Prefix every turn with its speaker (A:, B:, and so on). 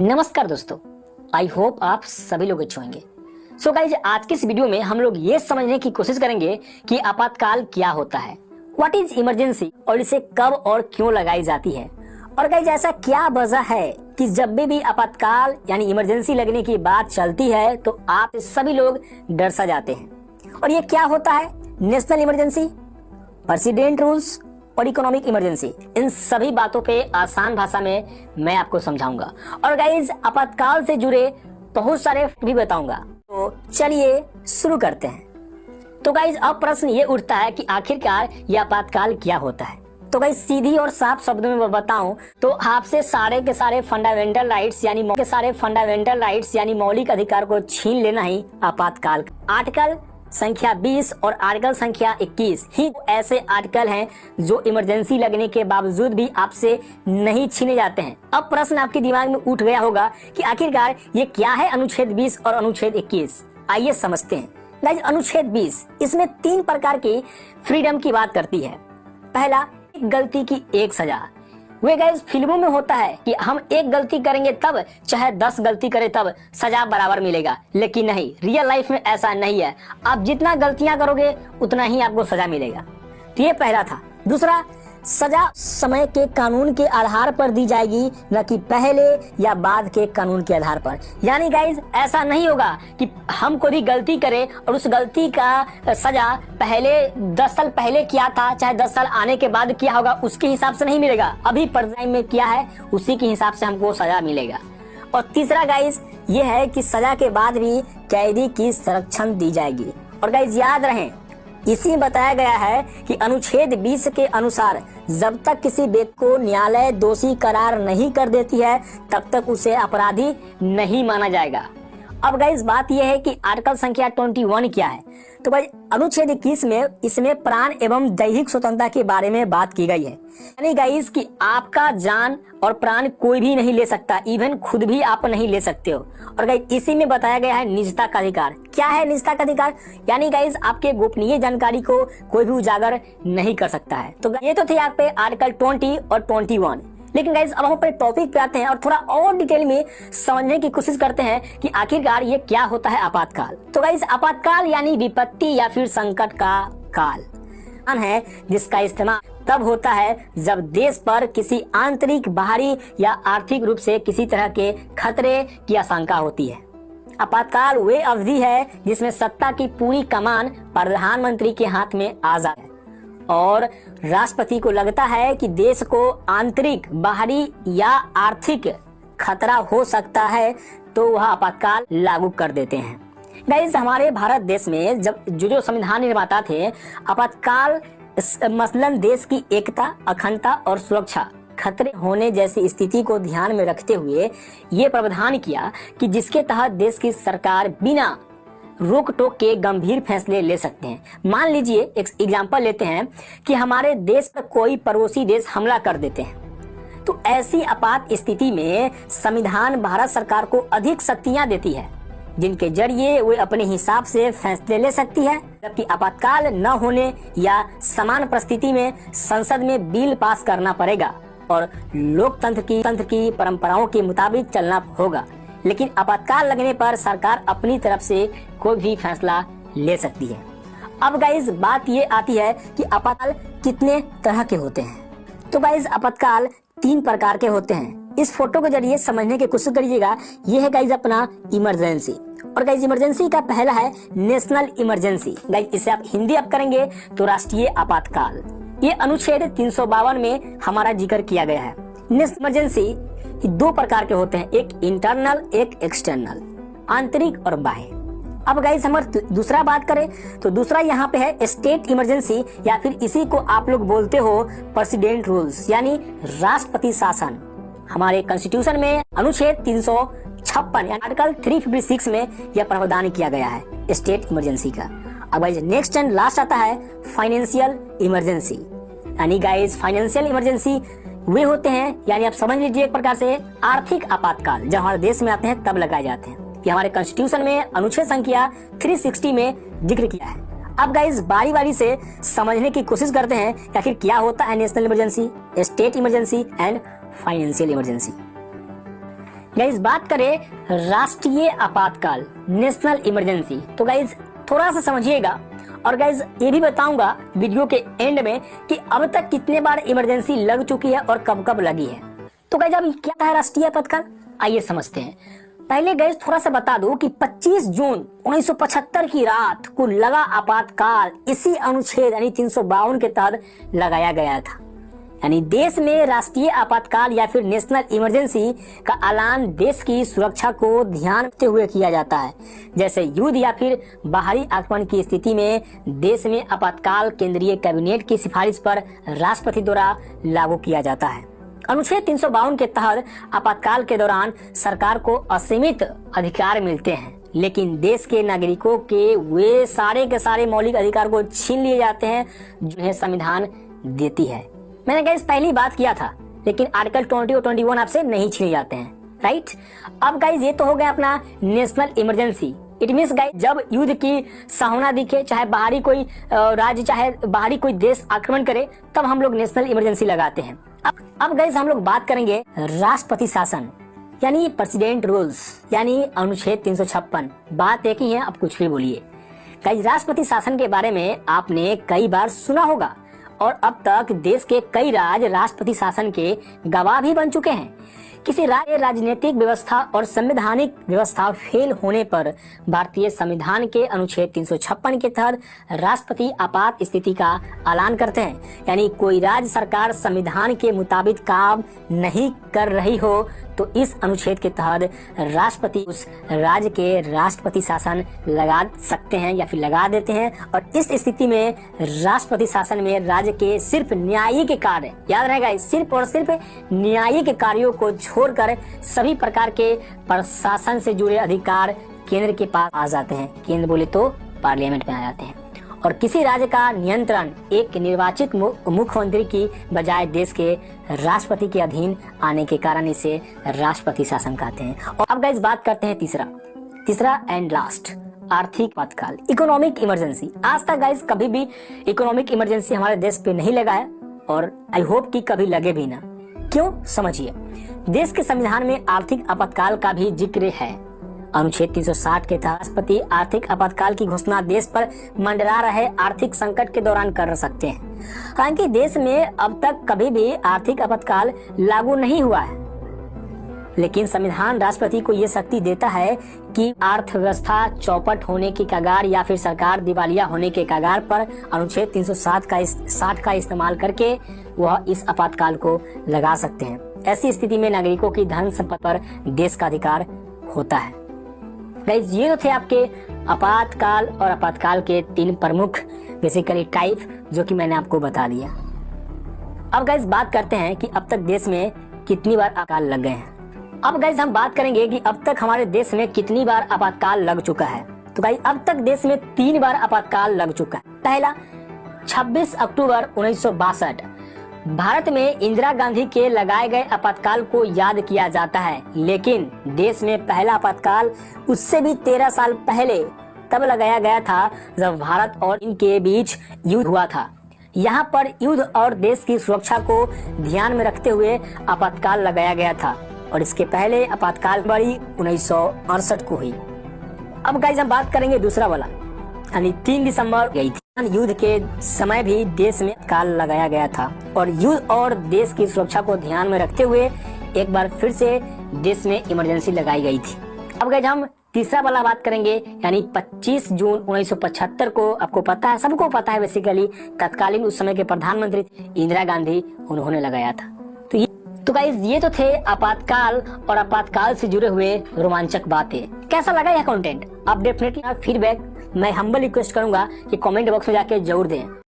A: नमस्कार दोस्तों, I hope आप सभी लोग अच्छे होंगे। सो गाइज, आज के इस वीडियो में हम लोग ये समझने की कोशिश करेंगे कि आपातकाल क्या होता है, व्हाट इज इमरजेंसी और इसे कब और क्यों लगाई जाती है। और गाइज, ऐसा क्या वजह है कि जब भी आपातकाल यानी इमरजेंसी लगने की बात चलती है तो आप सभी लोग डर सा जाते हैं। और ये क्या होता है, नेशनल इमरजेंसी, प्रेसिडेंट रूल्स और इकोनॉमिक इमरजेंसी, इन सभी बातों पे आसान भाषा में मैं आपको समझाऊंगा। और गाइज, आपातकाल से जुड़े बहुत सारे भी बताऊंगा। तो चलिए शुरू करते हैं। तो गाइज, अब प्रश्न ये उठता है कि आखिरकार यह आपातकाल क्या होता है। तो गाइज, सीधी और साफ शब्दों में बताऊं तो आपसे सारे के सारे फंडामेंटल राइट्स यानी मौलिक अधिकार को छीन लेना ही आपातकाल। आर्टिकल संख्या 20 और आर्टिकल संख्या 21 ही ऐसे आर्टिकल हैं जो इमरजेंसी लगने के बावजूद भी आपसे नहीं छीने जाते हैं। अब प्रश्न आपके दिमाग में उठ गया होगा कि आखिरकार ये क्या है अनुच्छेद 20 और अनुच्छेद 21। आइए समझते हैं। गाइस, अनुच्छेद 20 इसमें 3 प्रकार की फ्रीडम की बात करती है। पहला, एक गलती की एक सजा। वे गाइस, फिल्मों में होता है कि हम एक गलती करेंगे तब चाहे 10 गलती करें तब सजा बराबर मिलेगा, लेकिन नहीं, रियल लाइफ में ऐसा नहीं है। आप जितना गलतियां करोगे उतना ही आपको सजा मिलेगा। तो ये पहला था। दूसरा, सजा समय के कानून के आधार पर दी जाएगी, न कि पहले या बाद के कानून के आधार पर। यानी गाइज, ऐसा नहीं होगा कि हम कोई गलती करें और उस गलती का सजा पहले 10 साल पहले किया था चाहे 10 साल आने के बाद किया होगा उसके हिसाब से नहीं मिलेगा। अभी प्रेजेंट में किया है उसी के हिसाब से हमको सजा मिलेगा। और तीसरा गाइज ये है कि सजा के बाद भी कैदी की संरक्षण दी जाएगी। और गाइज याद रहे, इसी में बताया गया है कि अनुच्छेद 20 के अनुसार जब तक किसी व्यक्ति को न्यायालय दोषी करार नहीं कर देती है तब तक उसे अपराधी नहीं माना जाएगा। अब गाइस, बात यह है कि आर्टिकल संख्या 21 क्या है। तो भाई, अनुच्छेद 21 में इसमें प्राण एवं दैहिक स्वतंत्रता के बारे में बात की गई है। यानी गाइस कि आपका जान और प्राण कोई भी नहीं ले सकता, इवन खुद भी आप नहीं ले सकते हो। और गाइस, इसी में बताया गया है निजता का अधिकार। क्या है निजता का अधिकार? यानी गाइस, आपके गोपनीय जानकारी को कोई भी उजागर नहीं कर सकता है। तो ये तो थे यहाँ पे आर्टिकल 20 और 21। लेकिन गाइस, अब हम अपने टॉपिक पे आते हैं और थोड़ा और डिटेल में समझने की कोशिश करते हैं कि आखिरकार ये क्या होता है आपातकाल। तो गाइस, आपातकाल यानी विपत्ति या फिर संकट का काल है जिसका इस्तेमाल तब होता है जब देश पर किसी आंतरिक, बाहरी या आर्थिक रूप से किसी तरह के खतरे की आशंका होती है। आपातकाल वे अवधि है जिसमें सत्ता की पूरी कमान प्रधानमंत्री के हाथ में आ जाए और राष्ट्रपति को लगता है कि देश को आंतरिक, बाहरी या आर्थिक खतरा हो सकता है तो वह आपातकाल लागू कर देते हैं। गाइस, हमारे भारत देश में जब जो संविधान निर्माता थे, आपातकाल मसलन देश की एकता, अखंडता और सुरक्षा खतरे होने जैसी स्थिति को ध्यान में रखते हुए ये प्रावधान किया कि जिसके तहत देश की सरकार बिना रोक टोक के गंभीर फैसले ले सकते हैं। मान लीजिए, एक एग्जांपल लेते हैं कि हमारे देश पर कोई पड़ोसी देश हमला कर देते हैं, तो ऐसी आपात स्थिति में संविधान भारत सरकार को अधिक शक्तियां देती है जिनके जरिए वे अपने हिसाब से फैसले ले सकती है। जबकि आपातकाल न होने या समान परिस्थिति में संसद में बिल पास करना पड़ेगा और लोकतंत्र की परंपराओं के मुताबिक चलना होगा। लेकिन आपातकाल लगने पर सरकार अपनी तरफ से कोई भी फैसला ले सकती है। अब गाइस, बात ये आती है कि आपातकाल कितने तरह के होते हैं। तो गाइस, आपातकाल 3 प्रकार के होते हैं। इस फोटो के जरिए समझने की कोशिश करिएगा। ये है गाइस अपना इमरजेंसी। और गाइस, इमरजेंसी का पहला है नेशनल इमरजेंसी। गाइस, इसे आप हिंदी अब करेंगे तो राष्ट्रीय आपातकाल। ये अनुच्छेद 352 में हमारा जिक्र किया गया है। नेशनल इमरजेंसी 2 प्रकार के होते हैं, एक इंटरनल, एक एक्सटर्नल, आंतरिक और बाह्य। अब गाइस, हम दूसरा बात करें तो दूसरा यहाँ पे है स्टेट इमरजेंसी, या फिर इसी को आप लोग बोलते हो प्रेसिडेंट रूल्स यानी राष्ट्रपति शासन। हमारे कॉन्स्टिट्यूशन में अनुच्छेद 356 यानी आर्टिकल 356 में यह प्रावधान किया गया है स्टेट इमरजेंसी का। अब गाइस, नेक्स्ट एंड लास्ट आता है फाइनेंशियल इमरजेंसी। यानी गाइस, फाइनेंशियल इमरजेंसी वे होते हैं, यानी आप समझ लीजिए एक प्रकार से आर्थिक आपातकाल जब हमारे देश में आते हैं तब लगाए जाते हैं। ये हमारे कॉन्स्टिट्यूशन में अनुच्छेद संख्या 360 में जिक्र किया है। अब गाइस, बारी बारी से समझने की कोशिश करते हैं कि आखिर क्या होता है national emergency, state emergency and financial emergency. Guys बात करें राष्ट्रीय आपातकाल, नेशनल इमरजेंसी, तो गाइज थोड़ा सा समझिएगा। और गाइज ये भी बताऊंगा वीडियो के एंड में कि अब तक कितने बार इमरजेंसी लग चुकी है और कब कब लगी है। तो गाइज अब क्या है राष्ट्रीय आपातकाल, आइए समझते हैं। पहले गाइज थोड़ा सा बता दूं कि 25 जून 1975 की रात को लगा आपातकाल इसी अनुच्छेद यानी 352 के तहत लगाया गया था। यानी देश में राष्ट्रीय आपातकाल या फिर नेशनल इमरजेंसी का ऐलान देश की सुरक्षा को ध्यान रखते हुए किया जाता है। जैसे युद्ध या फिर बाहरी आक्रमण की स्थिति में देश में आपातकाल केंद्रीय कैबिनेट की सिफारिश पर राष्ट्रपति द्वारा लागू किया जाता है। अनुच्छेद 352 के तहत आपातकाल के दौरान सरकार को असीमित अधिकार मिलते हैं, लेकिन देश के नागरिकों के वे सारे के सारे मौलिक अधिकार को छीन लिए जाते हैं जिन्हें संविधान देती है। मैंने गाइस पहली बात किया था, लेकिन आर्टिकल 20 और 21 आपसे नहीं छीने जाते हैं, राइट। अब गाइस ये तो हो गया अपना national emergency. It means guys जब युद्ध की संभावना दिखे, चाहे बाहरी कोई राज्य चाहे बाहरी कोई देश आक्रमण करे, तब हम लोग नेशनल इमरजेंसी लगाते हैं। अब गाइस हम लोग बात करेंगे राष्ट्रपति शासन यानी प्रेसिडेंट रूल्स यानी अनुच्छेद 356। बात एक ही है, अब कुछ भी बोलिए। गाइस राष्ट्रपति शासन के बारे में आपने कई बार सुना होगा और अब तक देश के कई राज्य राष्ट्रपति शासन के गवाह भी बन चुके हैं। किसी राज्य राजनीतिक व्यवस्था और संवैधानिक व्यवस्था फेल होने पर भारतीय संविधान के अनुच्छेद 356 के तहत राष्ट्रपति आपात स्थिति का ऐलान करते हैं। यानी कोई राज्य सरकार संविधान के मुताबिक काम नहीं कर रही हो तो इस अनुच्छेद के तहत राष्ट्रपति उस राज्य के राष्ट्रपति शासन लगा सकते हैं या फिर लगा देते हैं। और इस स्थिति में राष्ट्रपति शासन में राज्य के सिर्फ न्यायिक कार्य, याद रहेगा, सिर्फ और सिर्फ न्यायिक कार्यों को छोड़कर सभी प्रकार के प्रशासन से जुड़े अधिकार केंद्र के पास आ जाते हैं। केंद्र बोले तो पार्लियामेंट में आ जाते हैं। और किसी राज्य का नियंत्रण एक निर्वाचित मुख्यमंत्री की बजाय देश के राष्ट्रपति के अधीन आने के कारण इसे राष्ट्रपति शासन कहते हैं। और अब गाइस बात करते हैं तीसरा एंड लास्ट, आर्थिक आपातकाल, इकोनॉमिक इमरजेंसी। आज तक गाइस कभी भी इकोनॉमिक इमरजेंसी हमारे देश पे नहीं लगा है और आई होप कि कभी लगे भी ना। क्यों, समझिए। देश के संविधान में आर्थिक आपातकाल का भी जिक्र है। अनुच्छेद 360 के तहत राष्ट्रपति आर्थिक आपातकाल की घोषणा देश पर मंडरा रहे आर्थिक संकट के दौरान कर सकते हैं। हालांकि देश में अब तक कभी भी आर्थिक आपातकाल लागू नहीं हुआ है, लेकिन संविधान राष्ट्रपति को ये शक्ति देता है कि अर्थव्यवस्था चौपट होने की कगार या फिर सरकार दिवालिया होने के कगार पर अनुच्छेद 360 का इस्तेमाल करके वह इस आपातकाल को लगा सकते हैं। ऐसी स्थिति में नागरिकों की धन संपत्ति पर देश का अधिकार होता है। गाइस ये तो थे आपके आपातकाल और आपातकाल के 3 प्रमुख बेसिकली टाइप जो कि मैंने आपको बता दिया। अब गाइस बात करते हैं कि अब तक देश में कितनी बार आपातकाल लग गए हैं। अब गाइस हम बात करेंगे कि अब तक हमारे देश में कितनी बार आपातकाल लग चुका है। तो गाइस अब तक देश में 3 बार आपातकाल लग चुका है। पहला 26 अक्टूबर 1962 भारत में इंदिरा गांधी के लगाए गए आपातकाल को याद किया जाता है, लेकिन देश में पहला आपातकाल उससे भी 13 साल पहले तब लगाया गया था जब भारत और इनके बीच युद्ध हुआ था। यहाँ पर युद्ध और देश की सुरक्षा को ध्यान में रखते हुए आपातकाल लगाया गया था और इसके पहले आपातकाल बड़ी 1968 को हुई। अब गाइस हम बात करेंगे दूसरा वाला, यानी 3 दिसंबर गई थी। युद्ध के समय भी देश में काल लगाया गया था और युद्ध और देश की सुरक्षा को ध्यान में रखते हुए एक बार फिर से देश में इमरजेंसी लगाई गई थी। अब गाइस हम तीसरा वाला बात करेंगे, यानी 25 जून 1975 को आपको पता है, सबको पता है बेसिकली, तत्कालीन उस समय के प्रधानमंत्री इंदिरा गांधी उन्होंने लगाया था। तो गाइस ये तो थे आपातकाल और आपातकाल से जुड़े हुए रोमांचक बातें। कैसा लगा यह कंटेंट? आप डेफिनेटली फीडबैक मैं हम्बल रिक्वेस्ट करूंगा कि कमेंट बॉक्स में जाके जरूर दें।